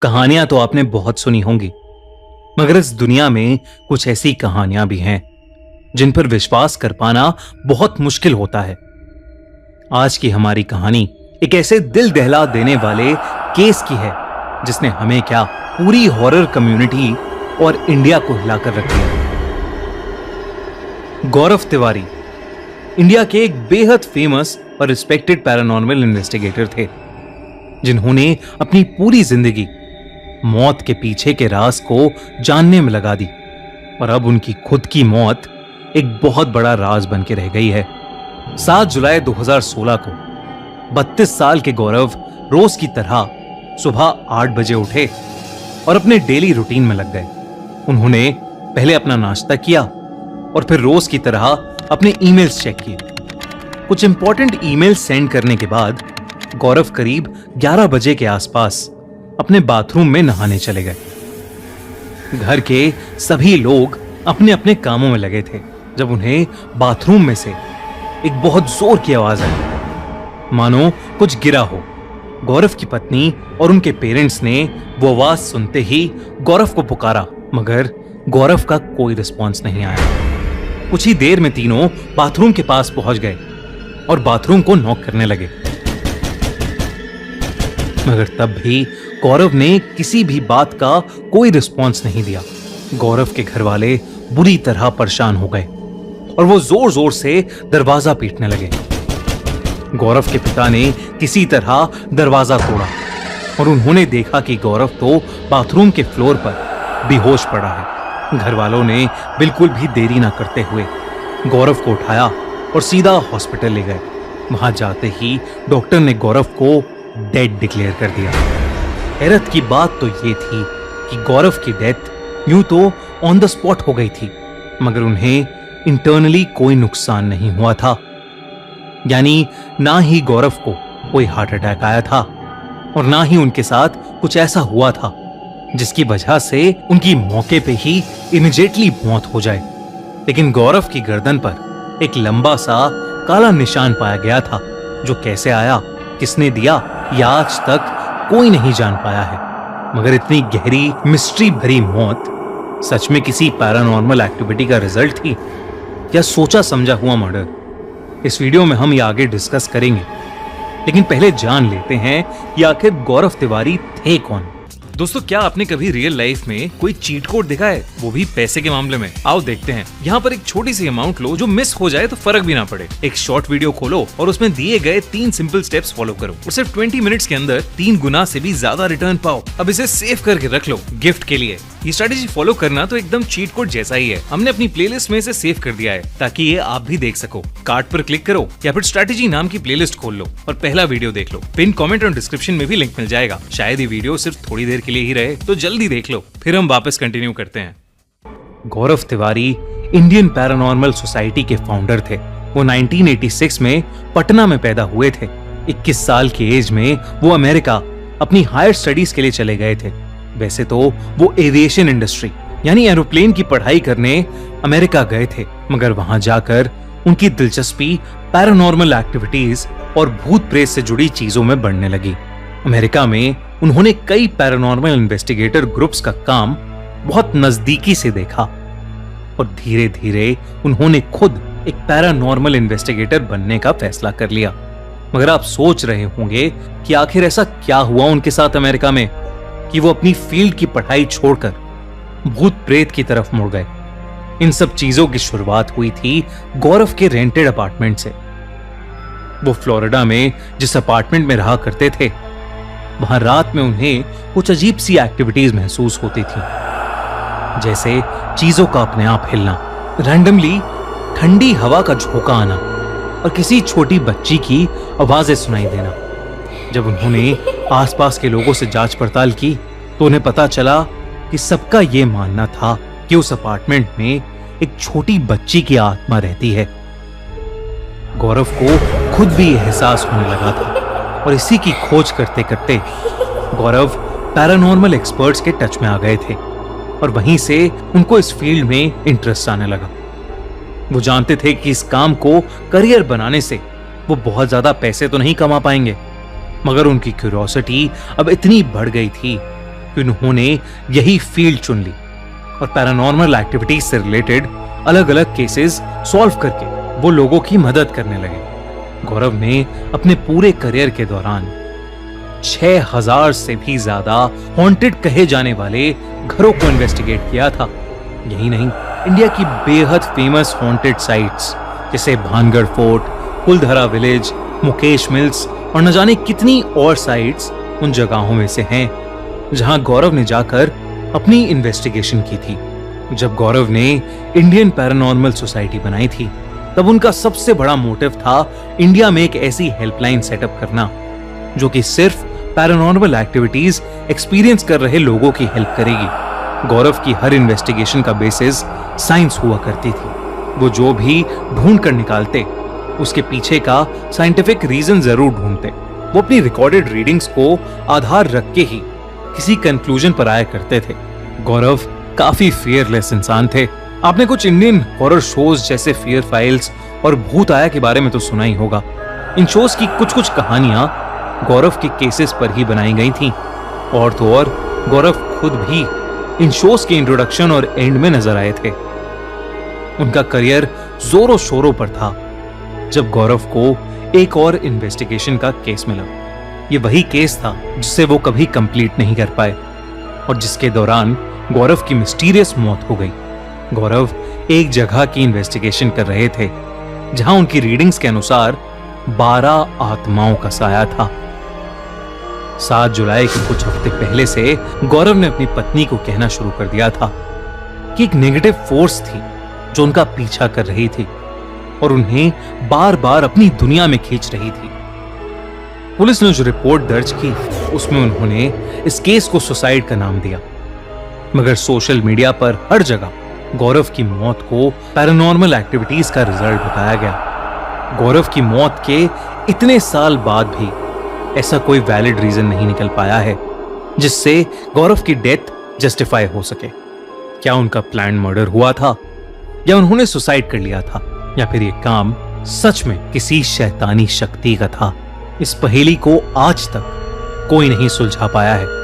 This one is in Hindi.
कहानियां तो आपने बहुत सुनी होंगी, मगर इस दुनिया में कुछ ऐसी कहानियां भी हैं जिन पर विश्वास कर पाना बहुत मुश्किल होता है। आज की हमारी कहानी एक ऐसे दिल दहला देने वाले केस की है जिसने हमें क्या, पूरी हॉरर कम्युनिटी और इंडिया को हिलाकर रख दिया। गौरव तिवारी इंडिया के एक बेहद फेमस और रिस्पेक्टेड पैरानॉर्मल इन्वेस्टिगेटर थे, जिन्होंने अपनी पूरी जिंदगी मौत के पीछे के राज को जानने में लगा दी। और अब उनकी खुद की मौत एक बहुत बड़ा राज बन के रह गई है। 7 जुलाई 2016 को 32 साल के गौरव रोज की तरह सुबह 8 बजे उठे और अपने डेली रूटीन में लग गए। उन्होंने पहले अपना नाश्ता किया और फिर रोज की तरह अपने ईमेल्स चेक किए। कुछ इंपॉर्टेंट ईमेल सेंड करने के बाद गौरव करीब 11 बजे के आसपास अपने बाथरूम में नहाने चले गए। घर के सभी लोग अपने अपने कामों में लगे थे जब उन्हें बाथरूम में से एक बहुत जोर की आवाज आई, मानो कुछ गिरा हो। गौरव की पत्नी और उनके पेरेंट्स ने वो आवाज सुनते ही गौरव को पुकारा, मगर गौरव का कोई रिस्पॉन्स नहीं आया। कुछ ही देर में तीनों बाथरूम के पास पहुंच गए और बाथरूम को नॉक करने लगे, मगर तब भी गौरव ने किसी भी बात का कोई रिस्पॉन्स नहीं दिया। गौरव के घर वाले बुरी तरह परेशान हो गए और वो जोर जोर से दरवाजा पीटने लगे। गौरव के पिता ने किसी तरह दरवाजा तोड़ा और उन्होंने देखा कि गौरव तो बाथरूम के फ्लोर पर बेहोश पड़ा है। घर वालों ने बिल्कुल भी देरी ना करते हुए गौरव को उठाया और सीधा हॉस्पिटल ले गए। वहां जाते ही डॉक्टर ने गौरव को डेड डिक्लेयर कर दिया। हैरत की बात तो ये थी कि गौरव की डेथ यूं तो ऑन द स्पॉट हो गई थी, मगर उन्हें इंटरनली कोई नुकसान नहीं हुआ था। यानी ना ही गौरव को कोई हार्ट अटैक आया था और ना ही उनके साथ कुछ ऐसा हुआ था जिसकी वजह से उनकी मौके पे ही इमीडिएटली मौत हो जाए। लेकिन गौरव की गर्दन पर एक लंबा सा काला निशान पाया गया था, जो कैसे आया, किसने दिया, यह आज तक कोई नहीं जान पाया है। मगर इतनी गहरी मिस्ट्री भरी मौत सच में किसी पैरानॉर्मल एक्टिविटी का रिजल्ट थी या सोचा समझा हुआ मर्डर? इस वीडियो में हम ये आगे डिस्कस करेंगे, लेकिन पहले जान लेते हैं कि आखिर गौरव तिवारी थे कौन। दोस्तों, क्या आपने कभी रियल लाइफ में कोई चीट कोड देखा है, वो भी पैसे के मामले में? आओ देखते हैं। यहाँ पर एक छोटी सी अमाउंट लो, जो मिस हो जाए तो फर्क भी ना पड़े। एक शॉर्ट वीडियो खोलो और उसमें दिए गए 3 सिंपल स्टेप्स फॉलो करो और सिर्फ 20 मिनट्स के अंदर 3 गुना से भी ज्यादा रिटर्न पाओ। अब इसे सेव करके रख लो गिफ्ट के लिए। ये स्ट्रेटेजी फॉलो करना तो एकदम चीट कोड जैसा ही है। हमने अपनी प्लेलिस्ट में इसे सेव कर दिया है ताकि ये आप भी देख सको। कार्ड पर क्लिक करो या फिर स्ट्रेटेजी नाम की प्लेलिस्ट खोल लो और पहला वीडियो देख लो। पिन कमेंट और डिस्क्रिप्शन में भी लिंक मिल जाएगा। शायद ये वीडियो सिर्फ थोड़ी देर के लिए ही रहे, तो जल्दी देख लो। फिर हम वापस कंटिन्यू करते हैं। गौरव तिवारी इंडियन पैरानॉर्मल सोसाइटी के फाउंडर थे। वो 1986 में पटना में पैदा हुए थे। 21 साल की एज में वो अमेरिका अपनी हायर स्टडीज के लिए चले गए थे। वैसे तो वो एविएशन इंडस्ट्री यानी एरोप्लेन की पढ़ाई करने अमेरिका गए थे, मगर वहां जाकर उनकी दिलचस्पी पैरानॉर्मल एक्टिविटीज और भूत प्रेत से जुड़ी चीजों में बढ़ने लगी। अमेरिका में उन्होंने कई पैरानॉर्मल इन्वेस्टिगेटर ग्रुप्स का काम बहुत नजदीकी से देखा और धीरे धीरे उन्होंने खुद एक पैरानॉर्मल इन्वेस्टिगेटर बनने का फैसला कर लिया। मगर आप सोच रहे होंगे कि आखिर ऐसा क्या हुआ उनके साथ अमेरिका में कि वो अपनी फील्ड की पढ़ाई छोड़कर भूत प्रेत की तरफ मुड़ गए। इन सब चीजों की शुरुआत हुई थी गौरव के रेंटेड अपार्टमेंट से। वो फ्लोरिडा में जिस अपार्टमेंट में रहा करते थे, वहां रात में उन्हें कुछ अजीब सी एक्टिविटीज महसूस होती थी, जैसे चीजों का अपने आप हिलना, रैंडमली ठंडी हवा का झोंका आना और किसी छोटी बच्ची की आवाजें सुनाई देना। जब उन्होंने आसपास के लोगों से जांच पड़ताल की तो उन्हें पता चला कि सबका यह मानना था कि उस अपार्टमेंट में एक छोटी बच्ची की आत्मा रहती है। गौरव को खुद भी एहसास होने लगा था और इसी की खोज करते करते गौरव पैरानॉर्मल एक्सपर्ट्स के टच में आ गए थे और वहीं से उनको इस फील्ड में इंटरेस्ट आने लगा। वो जानते थे कि इस काम को करियर बनाने से वो बहुत ज्यादा पैसे तो नहीं कमा पाएंगे, मगर उनकी क्यूरियोसिटी अब इतनी बढ़ गई थी कि उन्होंने यही फील्ड चुन ली और पैरानॉर्मल एक्टिविटीज से रिलेटेड अलग अलग केसेस सॉल्व करके वो लोगों की मदद करने लगे। गौरव ने अपने पूरे करियर के दौरान 6000 से भी ज्यादा हॉन्टेड कहे जाने वाले घरों को इन्वेस्टिगेट किया था। यही नहीं, इंडिया की बेहद फेमस हॉन्टेड साइट्स जैसे Bhangarh fort, Kuldhara village, Mukesh mills और न जाने कितनी और साइट्स उन जगहों में से हैं जहां गौरव ने जाकर अपनी इन्वेस्टिगेशन की थी। जब गौरव ने इंडियन पैरानॉर्मल सोसाइटी बनाई थी तब उनका सबसे बड़ा मोटिव था इंडिया में एक ऐसी हेल्पलाइन सेटअप करना जो कि सिर्फ पैरानॉर्मल एक्टिविटीज एक्सपीरियंस कर रहे लोगों की हेल्प करेगी। गौरव की हर इन्वेस्टिगेशन का बेसिस साइंस हुआ करती थी। वो जो भी ढूंढ कर निकालते उसके पीछे का साइंटिफिक रीजन जरूर ढूंढते। वो अपनी रिकॉर्डेड रीडिंग्स को आधार रख के ही किसी कंक्लूजन पर आया करते थे। गौरव काफी फियरलेस इंसान थे। आपने कुछ इंडियन हॉरर शोज जैसे फियर फाइल्स और भूत आया के बारे में तो सुना ही होगा। इन शोज की कुछ कुछ कहानियां गौरव के केसेस पर ही बनाई गई थीं। और तो और गौरव खुद भी इन शोज के इंट्रोडक्शन और एंड में नजर आए थे। उनका करियर जोरों शोरों पर था जब गौरव को एक और इन्वेस्टिगेशन का केस मिला। ये वही केस था जिसे वो कभी कंप्लीट नहीं कर पाए और जिसके दौरान गौरव की मिस्टीरियस मौत हो गई। गौरव एक जगह की इन्वेस्टिगेशन कर रहे थे जहां उनकी रीडिंग्स के अनुसार 12 आत्माओं का साया था। 7 जुलाई के कुछ हफ्ते पहले से गौरव ने अपनी पत्नी को कहना शुरू कर दिया था कि एक नेगेटिव फोर्स थी जो उनका पीछा कर रही थी और उन्हें बार बार अपनी दुनिया में खींच रही थी। पुलिस ने जो रिपोर्ट दर्ज की उसमें उन्होंने इस केस को सुसाइड का नाम दिया, मगर सोशल मीडिया पर हर जगह गौरव की मौत को पैरानॉर्मल एक्टिविटीज का रिजल्ट बताया गया। गौरव की मौत के इतने साल बाद भी ऐसा कोई वैलिड रीजन नहीं निकल पाया है जिससे गौरव की डेथ जस्टिफाई हो सके। क्या उनका प्लान मर्डर हुआ था या उन्होंने सुसाइड कर लिया था या फिर ये काम सच में किसी शैतानी शक्ति का था? इस पहेली को आज तक कोई नहीं सुलझा पाया है।